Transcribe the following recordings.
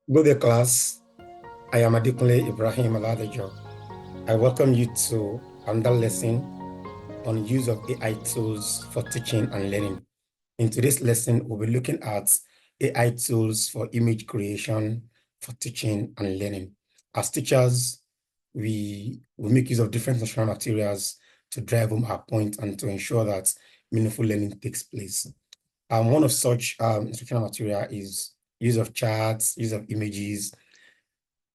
Good day, class. I am Adekunle Ibrahim Aladejo. I welcome you to another lesson on use of AI tools for teaching and learning. In today's lesson, we'll be looking at AI tools for image creation for teaching and learning. As teachers, we make use of different instructional materials to drive home our point and to ensure that meaningful learning takes place. One of such instructional material is use of charts, use of images,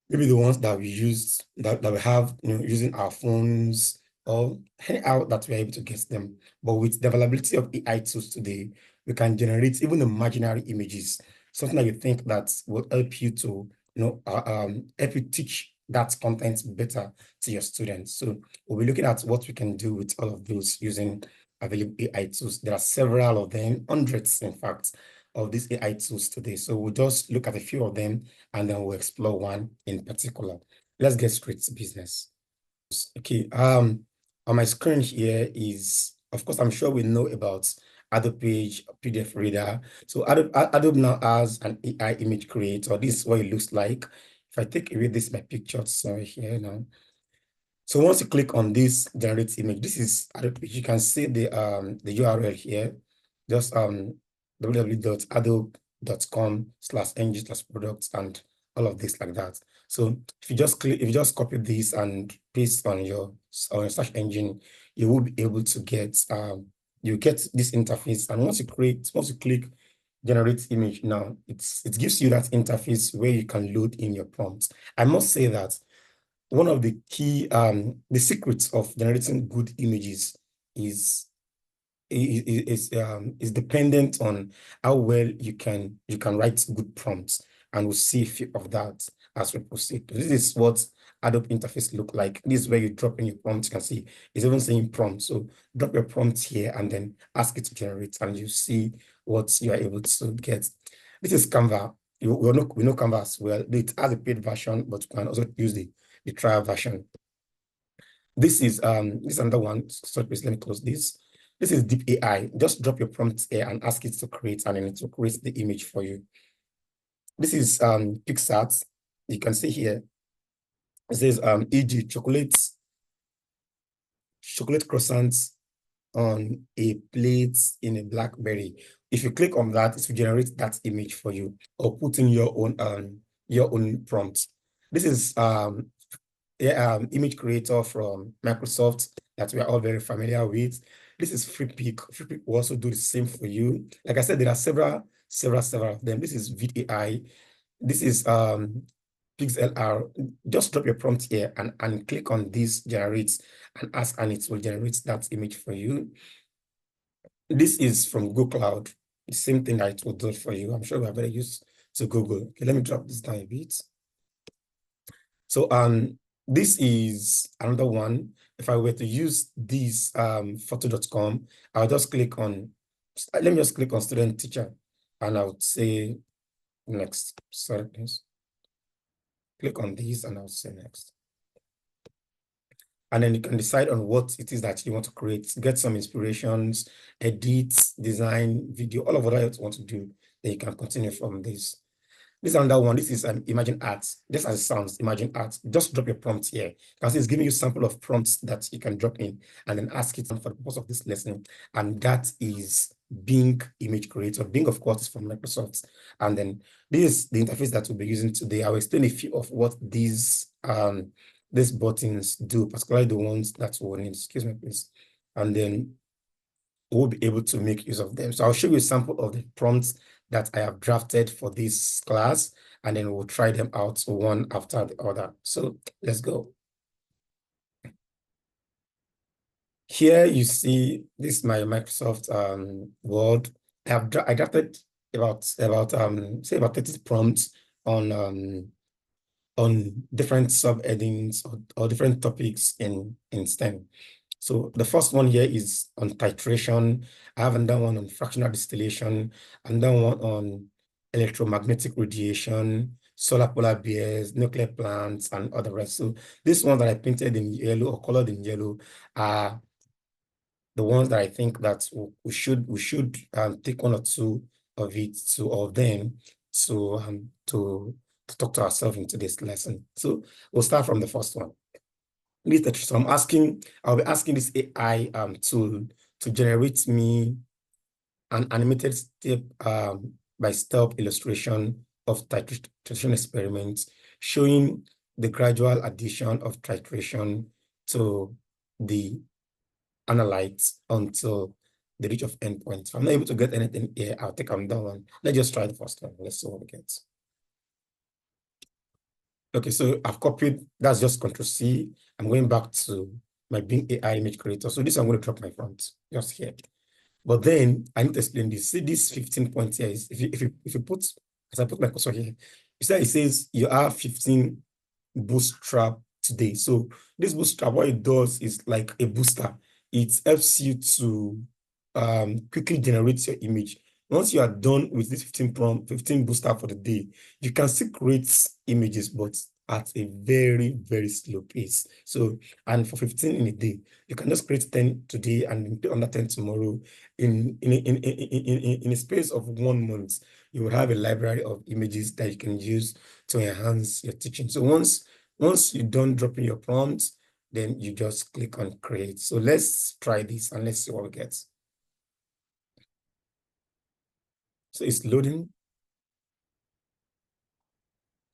maybe the ones that we used that we have using our phones or anyhow that we're able to get them. But with the availability of AI tools today, we can generate even imaginary images, something that you think that will help you to help you teach that content better to your students. So we'll be looking at what we can do with all of those using available AI tools. There are several of them, hundreds in fact, of these AI tools today. So we'll just look at a few of them and then we'll explore one in particular. Let's get straight to business. Okay, on my screen here is, of course, I'm sure we know about Adobe Page PDF Reader. So Adobe now has an AI image creator. This is what it looks like. If I take away this, my picture, sorry, here now. So once you click on this generate image, this is Adobe Page. You can see the URL here, just www.adobe.com/ng/products and all of this like that. So if you just copy this and paste on your search engine, you will be able to get you get this interface. And once you click generate image now, it gives you that interface where you can load in your prompts. I must say that one of the key the secrets of generating good images is dependent on how well you can write good prompts, and we'll see a few of that as we proceed. This is what Adobe interface look like. This is where you drop in your prompt. You can see it's even saying prompt. So drop your prompt here and then ask it to generate, and you see what you are able to get. This is Canva. We know Canva as well. It has a paid version, but you can also use the trial version. This is another one. So please let me close this. This is Deep AI. Just drop your prompt here and ask it to create, and then it will create the image for you. This is PicsArt. You can see here. It says e.g. chocolate croissants on a plate in a BlackBerry. If you click on that, it will generate that image for you, or put in your own prompt. This is image creator from Microsoft that we are all very familiar with. This is Freepik. Freepik will also do the same for you. Like I said, there are several of them. This is VidAI. This is PixLR. Just drop your prompt here and click on this generate and ask, and it will generate that image for you. This is from Google Cloud. The same thing that it will do for you. I'm sure we are very used to Google. Okay, let me drop this down a bit. So this is another one. If I were to use this photo.com, I'll just click on, let me just click on student teacher, and I would say next. Sorry, please. Click on this and I'll say next. And then you can decide on what it is that you want to create, get some inspirations, edit, design, video, all of what you want to do. Then you can continue from this. This is another one. This is Imagine Arts. Just as it sounds, Imagine Arts. Just drop your prompt here, because it's giving you a sample of prompts that you can drop in and then ask it for the purpose of this lesson. And that is Bing Image Creator. Bing, of course, is from Microsoft. And then this is the interface that we'll be using today. I will explain a few of what these buttons do, particularly the ones that we'll need. Excuse me, please. And then we'll be able to make use of them. So I'll show you a sample of the prompts that I have drafted for this class, and then we'll try them out one after the other. So let's go. Here you see this is my Microsoft Word. I drafted about say about 30 prompts on different subheadings or different topics in STEM. So the first one here is on titration. I have another one on fractional distillation, another one on electromagnetic radiation, solar polar bears, nuclear plants, and other rest. So this one that I painted in yellow or colored in yellow are the ones that I think that we should take one or two of them to to talk to ourselves in today's lesson. So we'll start from the first one. So I'll be asking this AI tool to generate me an animated step-by-step illustration of titration experiments showing the gradual addition of titration to the analytes until the reach of endpoints. If I'm not able to get anything here, I'll take another one. Let's just try the first one. Let's see what we get. Okay, so I've copied, that's just Control C. I'm going back to my Bing AI image creator. So this I'm going to drop my front just here. But then I need to explain this. See this 15 points here is if you put, as I put my cursor here, it says you have 15 bootstrap today. So this bootstrap, what it does is like a booster. It helps you to quickly generate your image. Once you are done with this 15 booster for the day, you can still create images, but at a very, very slow pace. So, and for 15 in a day, you can just create 10 today and put under 10 tomorrow. In a space of 1 month, you will have a library of images that you can use to enhance your teaching. So once you're done dropping your prompts, then you just click on create. So let's try this and let's see what we get. So it's loading.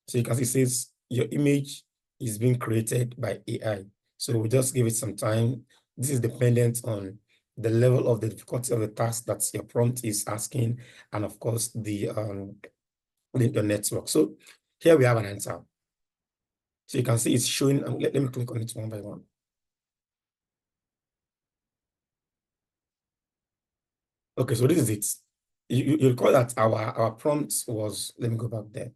So you can see it says your image is being created by AI. So we just give it some time. This is dependent on the level of the difficulty of the task that your prompt is asking, and of course the network. So here we have an answer. So you can see it's showing. Let me click on it one by one. Okay, so this is it. You recall that our prompt was, let me go back there.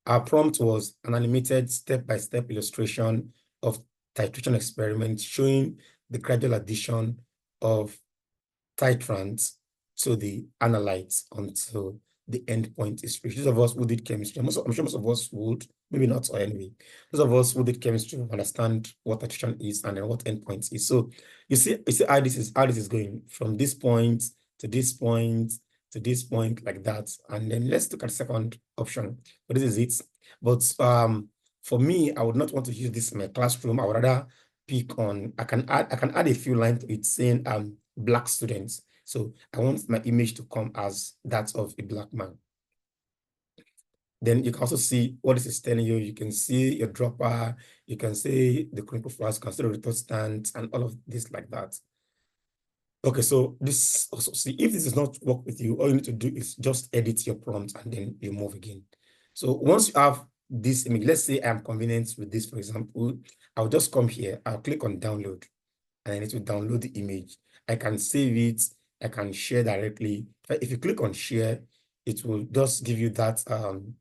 Our prompt was an animated step-by-step illustration of titration experiment showing the gradual addition of titrants to the analytes until the endpoint is reached. Those of us who did chemistry, I'm sure most of us would, maybe not or anyway. Those of us who did chemistry understand what titration is and then what endpoint is. So you see how this is going from this point to this point to this point like that. And then let's look at the second option. But this is it. But for me, I would not want to use this in my classroom. I would rather pick on, I can add a few lines to it saying Black students. So I want my image to come as that of a Black man. Then you can also see what this is telling you. You can see your dropper, you can see the clinical files, consider return stand, and all of this like that. Okay, so this also, see, if this does not work with you, all you need to do is just edit your prompt and then you move again. So once you have this image, let's say I'm convenient with this, for example, I'll just come here, I'll click on download, and I need to download the image. I can save it, I can share directly. If you click on share, it will just give you that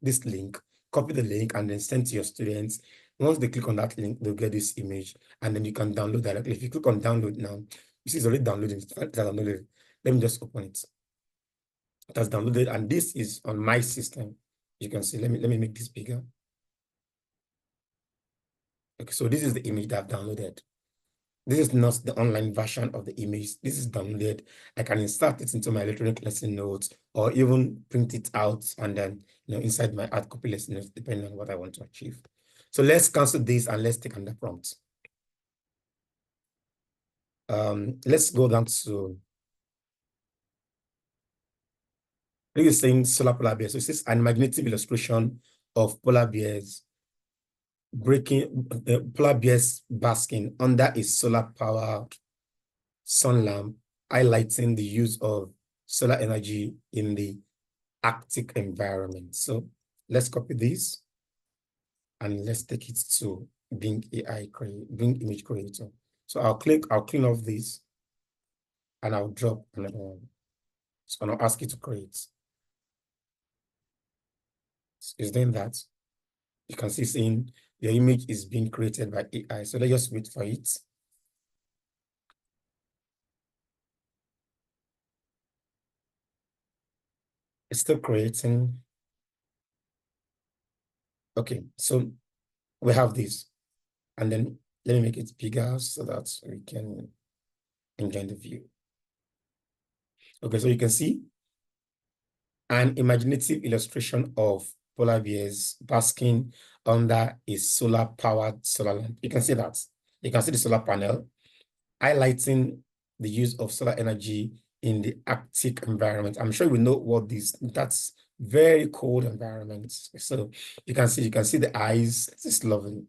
this link, copy the link and then send to your students. Once they click on that link, they'll get this image and then you can download directly. If you click on download now, you see it's already downloading. It's downloaded. Let me just open it. It has downloaded and this is on my system. You can see, let me make this bigger. Okay, so this is the image that I've downloaded. This is not the online version of the image. This is downloaded. I can insert it into my electronic lesson notes or even print it out and then inside my hard copy lesson notes, depending on what I want to achieve. So let's cancel this and let's take another prompt. Let's go down to, this is saying solar polar bears. So this is an imaginative illustration of polar bears polar bears basking under a solar powered sun lamp, highlighting the use of solar energy in the Arctic environment. So let's copy this and let's take it to Bing Bing Image Creator. So I'll clean off this and I'll drop another one. It's gonna ask you to create. It's doing that. You can see saying your image is being created by AI. So let's just wait for it. It's still creating. Okay, so we have this. And then let me make it bigger so that we can enjoy the view. Okay, so you can see an imaginative illustration of polar bears basking under a solar-powered solar lamp. You can see that. You can see the solar panel highlighting the use of solar energy in the Arctic environment. I'm sure we know what that's very cold environment. So you can see the eyes. This is lovely.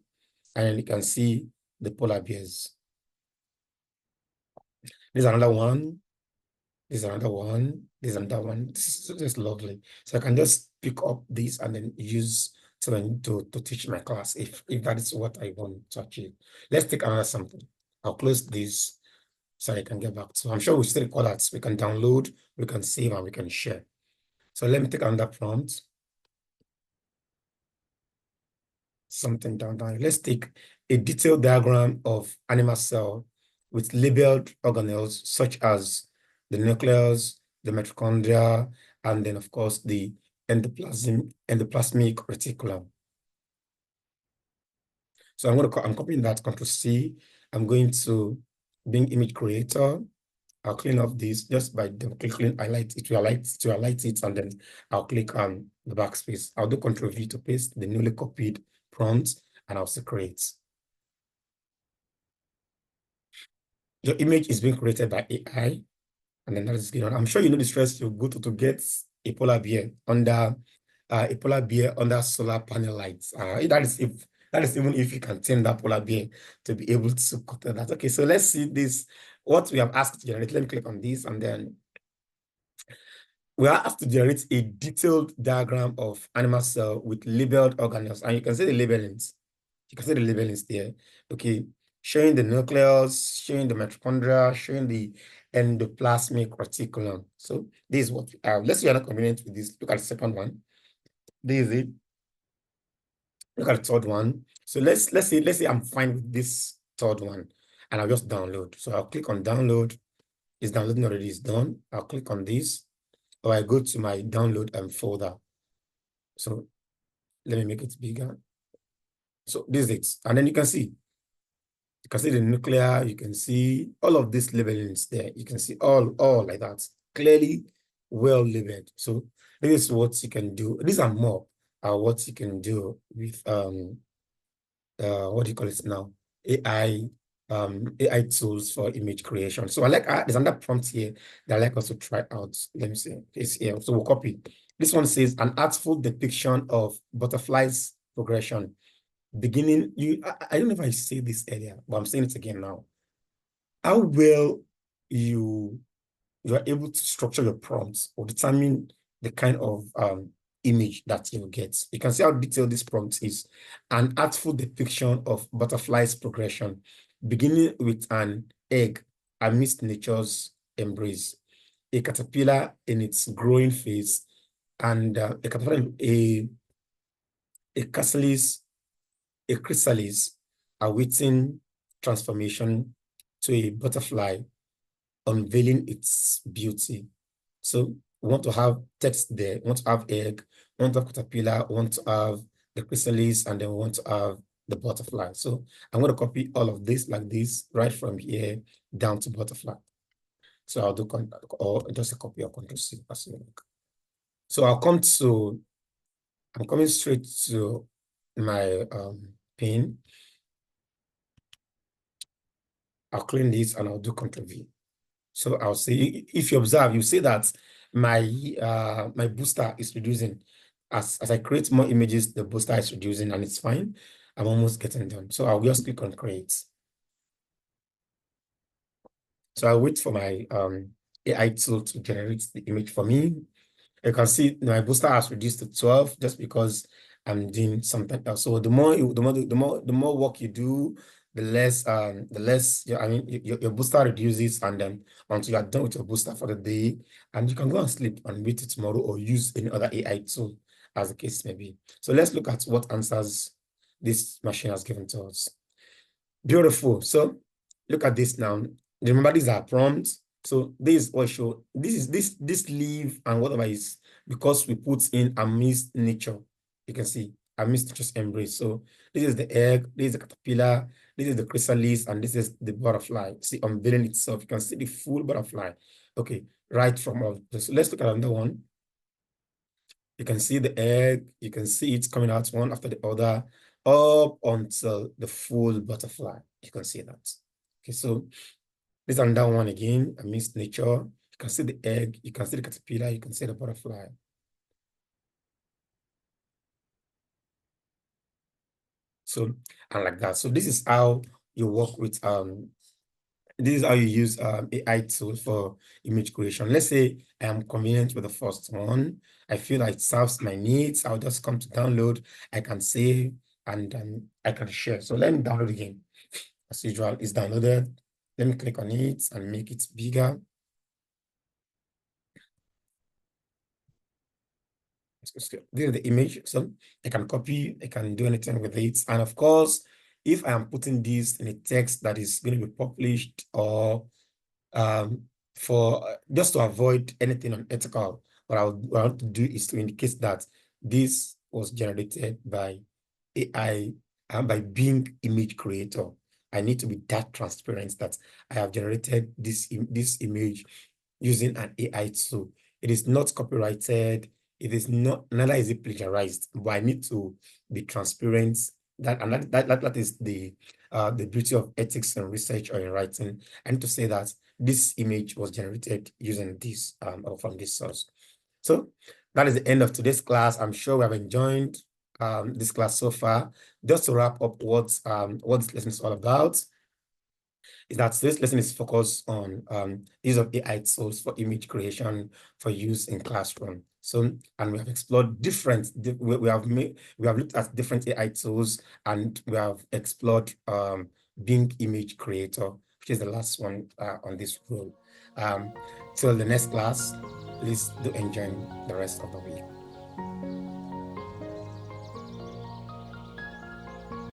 And you can see the polar bears. There's another one. There's another one. There's another one. This is lovely. So I can just pick up this and then use to teach my class if that is what I want to achieve. Let's take another sample. I'll close this so I can get back to. I'm sure we still record that. We can download, we can save, and we can share. So let me take another prompt. Something down. Let's take a detailed diagram of animal cell with labeled organelles such as the nucleus, the mitochondria, and then of course the endoplasmic reticulum. So I'm copying that, Ctrl C. I'm going to Bing Image Creator. I'll clean up this just by clicking highlight it, to highlight it, and then I'll click on the backspace. I'll do Ctrl V to paste the newly copied prompt, and I'll say create. Your image is being created by AI, and then that is going on. I'm sure you know the stress you go to get a polar bear under solar panel lights. That is even if you can tame that polar bear to be able to control that. Okay, so let's see this. What we have asked to generate. Let me click on this, and then we have to generate a detailed diagram of animal cell with labeled organelles, and you can see the labelings. You can see the labelings there. Okay, showing the nucleus, showing the mitochondria, showing the endoplasmic reticulum. So this is what we have. Let's say you're not convenient with this. Look at the second one. This is it. Look at the third one. So let's say I'm fine with this third one, and I'll just download. So I'll click on download. It's downloading already. It's done. I'll click on this, or I go to my download folder. So let me make it bigger. So this is it, and then you can see the nuclear, you can see all of these labelings there. You can see all like that, clearly well labeled. So this is what you can do. These are more what you can do with what do you call it now? AI tools for image creation. So there's another prompt here that I like us to try out. Let me see. It's here. So we'll copy. This one says an artful depiction of butterflies progression. Beginning, I don't know if I say this earlier, but I'm saying it again now. How well you are able to structure your prompts or determine the kind of image that you get. You can see how detailed this prompt is. An artful depiction of butterflies progression, beginning with an egg amidst nature's embrace, a caterpillar in its growing phase, and a chrysalis awaiting transformation to a butterfly, unveiling its beauty. So we want to have text there, we want to have egg, we want to have caterpillar, we want to have the chrysalis, and then we want to have the butterfly. So I'm going to copy all of this like this, right from here down to butterfly. So I'll do or just a copy of Ctrl C. So I'm coming straight to my pane. I'll clean this and I'll do Ctrl V. So I'll say, if you observe, you see that my booster is reducing. As I create more images, the booster is reducing, and it's fine. I'm almost getting done. So I'll just click on create. So I'll wait for my AI tool to generate the image for me. You can see my booster has reduced to 12 just because I'm doing something else. So the more work you do, the less your booster reduces, and then until you're done with your booster for the day, and you can go and sleep and wait till tomorrow or use any other AI tool as the case may be. So let's look at what answers this machine has given to us. Beautiful. So look at this now. Remember, these are prompts. So this is what show this leaf and whatever is because we put in amidst nature. You can see amidst nature's embrace. So this is the egg, this is the caterpillar, this is the chrysalis, and this is the butterfly. See, unveiling itself. You can see the full butterfly. Okay, right from all this. So let's look at another one. You can see the egg, you can see it coming out one after the other, up until the full butterfly. You can see that. Okay, so this is another one again, amidst nature. You can see the egg, you can see the caterpillar, you can see the butterfly. So, and like that. So this is how you work with this is how you use AI tools for image creation. Let's say I am convenient with the first one. I feel like it serves my needs. I'll just come to download. I can save and I can share. So let me download again. As usual, it's downloaded. Let me click on it and make it bigger. This is the image. So I can copy, I can do anything with it. And of course, if I am putting this in a text that is going to be published or for just to avoid anything unethical, what I would want to do is to indicate that this was generated by AI and by Bing Image Creator. I need to be that transparent that I have generated this image using an AI tool. It is not copyrighted. It is not, neither is it plagiarized, but I need to be transparent. That is the beauty of ethics and research or in writing. I need to say that this image was generated using this or from this source. So that is the end of today's class. I'm sure we have enjoyed this class so far. Just to wrap up what this lesson is all about, is that this lesson is focused on use of AI tools for image creation for use in classroom. So, and we have explored we have looked at different AI tools, and we have explored Bing Image Creator, which is the last one on this role. Till the next class, please do enjoy the rest of the week.